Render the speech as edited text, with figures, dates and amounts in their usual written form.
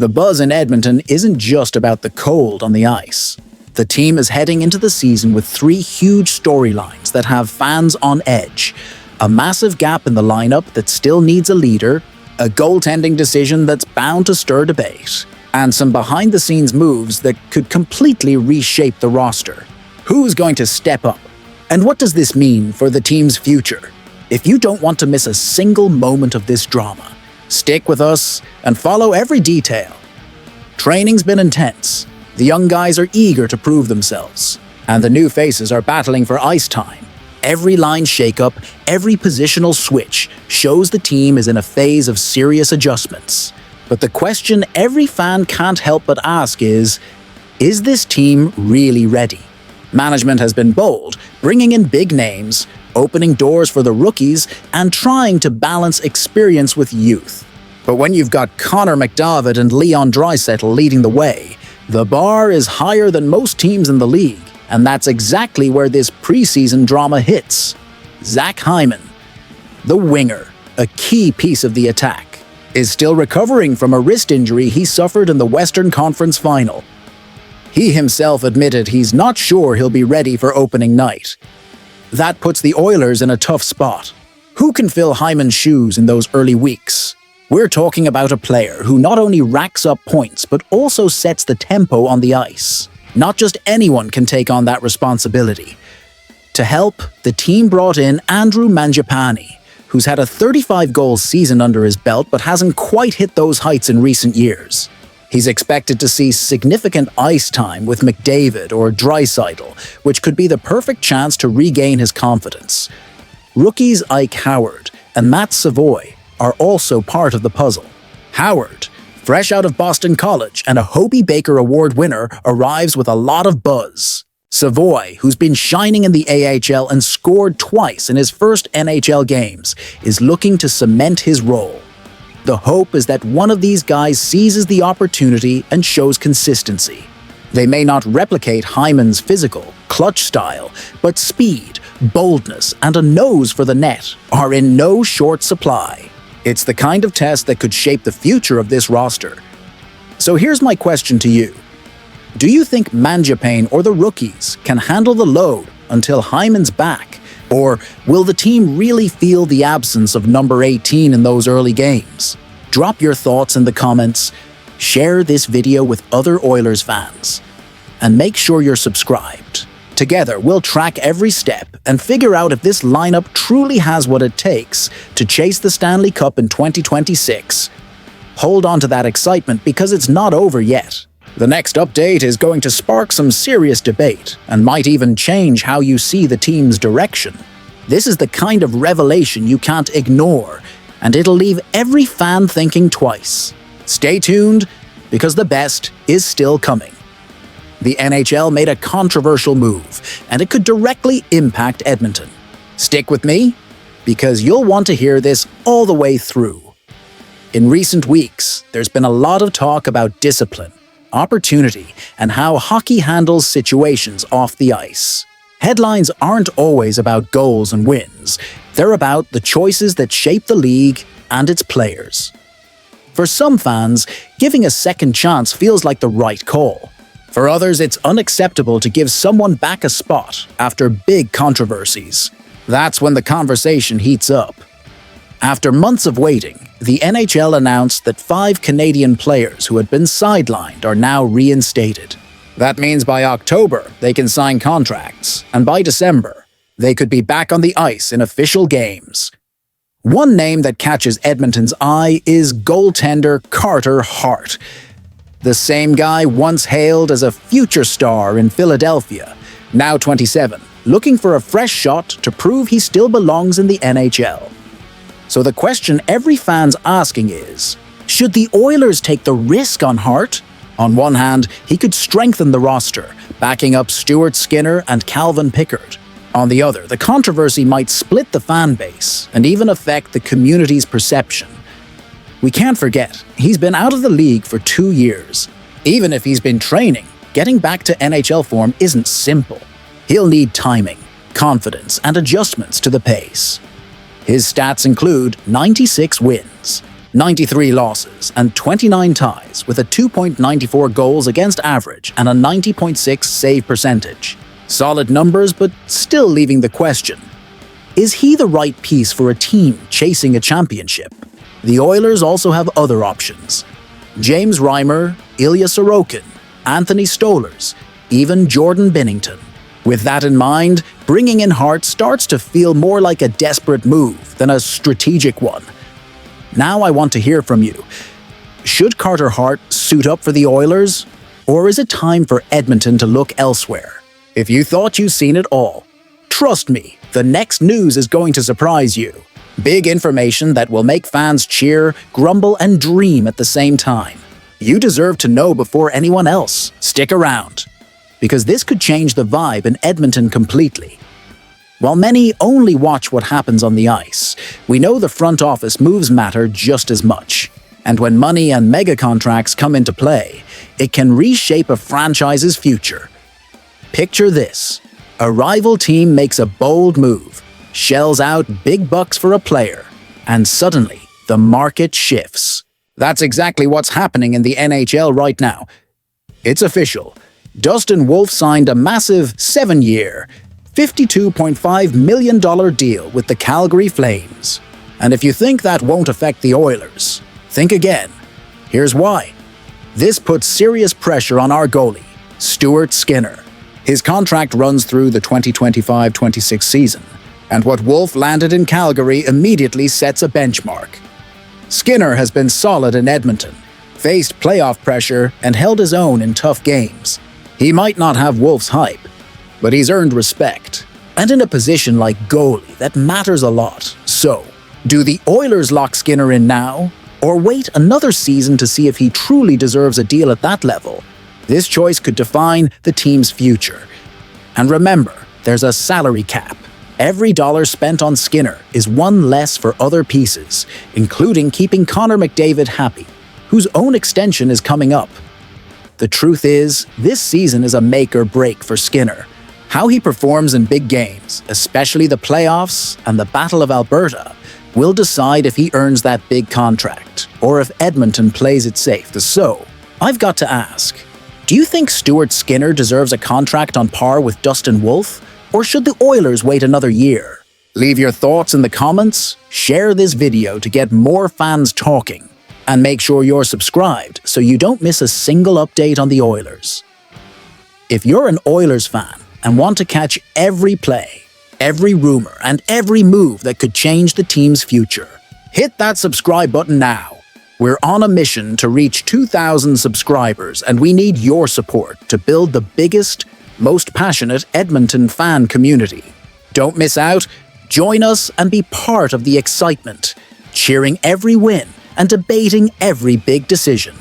The buzz in Edmonton isn't just about the cold on the ice. The team is heading into the season with three huge storylines that have fans on edge. A massive gap in the lineup that still needs a leader, a goaltending decision that's bound to stir debate, and some behind-the-scenes moves that could completely reshape the roster. Who's going to step up? And what does this mean for the team's future? If you don't want to miss a single moment of this drama, stick with us and follow every detail. Training's been intense. The young guys are eager to prove themselves, and the new faces are battling for ice time. Every line shakeup, every positional switch shows the team is in a phase of serious adjustments. But the question every fan can't help but ask is this team really ready? Management has been bold, bringing in big names, opening doors for the rookies, and trying to balance experience with youth. But when you've got Connor McDavid and Leon Draisaitl leading the way, the bar is higher than most teams in the league, and that's exactly where this preseason drama hits. Zack Hyman, the winger, a key piece of the attack, is still recovering from a wrist injury he suffered in the Western Conference Final. He himself admitted he's not sure he'll be ready for opening night. That puts the Oilers in a tough spot. Who can fill Hyman's shoes in those early weeks? We're talking about a player who not only racks up points but also sets the tempo on the ice. Not just anyone can take on that responsibility. To help, the team brought in Andrew Mangiapane, who's had a 35-goal season under his belt but hasn't quite hit those heights in recent years. He's expected to see significant ice time with McDavid or Draisaitl, which could be the perfect chance to regain his confidence. Rookies Ike Howard and Matt Savoy are also part of the puzzle. Howard, fresh out of Boston College and a Hobey Baker Award winner, arrives with a lot of buzz. Savoy, who's been shining in the AHL and scored twice in his first NHL games, is looking to cement his role. The hope is that one of these guys seizes the opportunity and shows consistency. They may not replicate Hyman's physical, clutch style, but speed, boldness, and a nose for the net are in no short supply. It's the kind of test that could shape the future of this roster. So here's my question to you. Do you think Mangiapane or the rookies can handle the load until Hyman's back? Or will the team really feel the absence of number 18 in those early games? Drop your thoughts in the comments, share this video with other Oilers fans, and make sure you're subscribed. Together, we'll track every step and figure out if this lineup truly has what it takes to chase the Stanley Cup in 2026. Hold on to that excitement because it's not over yet. The next update is going to spark some serious debate and might even change how you see the team's direction. This is the kind of revelation you can't ignore, and it'll leave every fan thinking twice. Stay tuned, because the best is still coming. The NHL made a controversial move, and it could directly impact Edmonton. Stick with me, because you'll want to hear this all the way through. In recent weeks, there's been a lot of talk about discipline, opportunity, and how hockey handles situations off the ice. Headlines aren't always about goals and wins. They're about the choices that shape the league and its players. For some fans, giving a second chance feels like the right call. For others, it's unacceptable to give someone back a spot after big controversies. That's when the conversation heats up. After months of waiting, the NHL announced that 5 Canadian players who had been sidelined are now reinstated. That means by October, they can sign contracts, and by December, they could be back on the ice in official games. One name that catches Edmonton's eye is goaltender Carter Hart. The same guy once hailed as a future star in Philadelphia, now 27, looking for a fresh shot to prove he still belongs in the NHL. So the question every fan's asking is, should the Oilers take the risk on Hart? On one hand, he could strengthen the roster, backing up Stuart Skinner and Calvin Pickard. On the other, the controversy might split the fan base and even affect the community's perception. We can't forget, he's been out of the league for 2 years. Even if he's been training, getting back to NHL form isn't simple. He'll need timing, confidence, and adjustments to the pace. His stats include 96 wins, 93 losses and 29 ties with a 2.94 goals against average and a 90.6 save percentage. Solid numbers, but still leaving the question. Is he the right piece for a team chasing a championship? The Oilers also have other options. James Reimer, Ilya Sorokin, Anthony Stolarz, even Jordan Binnington. With that in mind, bringing in Hart starts to feel more like a desperate move than a strategic one. Now I want to hear from you. Should Carter Hart suit up for the Oilers? Or is it time for Edmonton to look elsewhere? If you thought you'd seen it all, trust me, the next news is going to surprise you. Big information that will make fans cheer, grumble, and dream at the same time. You deserve to know before anyone else. Stick around, because this could change the vibe in Edmonton completely. While many only watch what happens on the ice, we know the front office moves matter just as much. And when money and mega contracts come into play, it can reshape a franchise's future. Picture this. A rival team makes a bold move, shells out big bucks for a player, and suddenly the market shifts. That's exactly what's happening in the NHL right now. It's official. Dustin Wolf signed a massive 7-year, $52.5 million deal with the Calgary Flames. And if you think that won't affect the Oilers, think again. Here's why. This puts serious pressure on our goalie, Stuart Skinner. His contract runs through the 2025-26 season, and what Wolf landed in Calgary immediately sets a benchmark. Skinner has been solid in Edmonton, faced playoff pressure, and held his own in tough games. He might not have Wolf's hype, but he's earned respect. And in a position like goalie, that matters a lot. So, do the Oilers lock Skinner in now, or wait another season to see if he truly deserves a deal at that level? This choice could define the team's future. And remember, there's a salary cap. Every dollar spent on Skinner is one less for other pieces, including keeping Connor McDavid happy, whose own extension is coming up. The truth is, this season is a make or break for Skinner. How he performs in big games, especially the playoffs and the Battle of Alberta, will decide if he earns that big contract, or if Edmonton plays it safe. So, I've got to ask, do you think Stuart Skinner deserves a contract on par with Dustin Wolf, or should the Oilers wait another year? Leave your thoughts in the comments, share this video to get more fans talking, and make sure you're subscribed so you don't miss a single update on the Oilers. If you're an Oilers fan and want to catch every play, every rumor, and every move that could change the team's future, hit that subscribe button now. We're on a mission to reach 2,000 subscribers, and we need your support to build the biggest, most passionate Edmonton fan community. Don't miss out. Join us and be part of the excitement, cheering every win and debating every big decision.